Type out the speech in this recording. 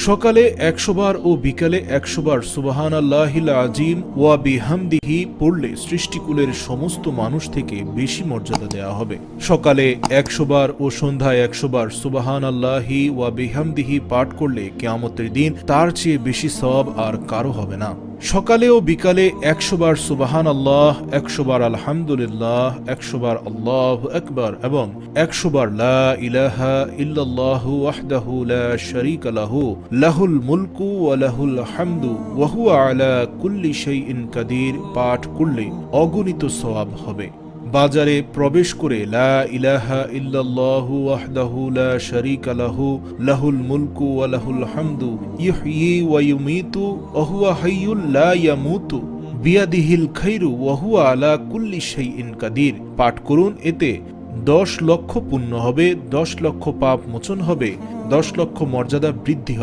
সকালে 100 বার ও বিকালে 100 বার সুবহানাল্লাহিল আযীম ওয়া বিহামদিহি পড়লে সৃষ্টিকুলের সমস্ত মানুষ থেকে বেশি মর্যাদা দেওয়া হবে। সকালে 100 বার ও সন্ধ্যায় 100 বার সুবহানাল্লাহি ওয়া বিহামদিহি পাঠ করলে কিয়ামতের দিন তার চেয়ে বেশি সওয়াব আর কারো হবে না। সকালে ও বিকালে 100 বার সুবহানাল্লাহ, 100 বার আলহামদুলিল্লাহ, 100 বার আল্লাহু আকবার এবং 100 বার লা ইলাহা ইল্লাল্লাহু ওয়াহদাহু লা শারীকা লাহু লাহুল মুলকু ওয়া লাহুল হামদু ওয়া হুয়া আলা কুল্লি শাইইন কাদির পাঠ করলে অগণিত সওয়াব হবে। বাজারে প্রবেশ করে লা ইলাহা ইল্লাল্লাহু ওয়াহদাহু লা শারীকা লাহু লাহুল মুলকু ওয়া লাহুল হামদু ইহয়ি ওয়া ইউমীতু ওয়া হুয়া হাইয়্যুল লা ইয়ামুতু বিয়াদিহিল খায়রু ওয়া হুয়া আলা কুল্লি শাইইন কাদির পাঠ করুন। এতে 10 লক্ষ পুণ্য হবে, 10 লক্ষ পাপ মোচন হবে, 10 লক্ষ মর্যাদা বৃদ্ধি হবে।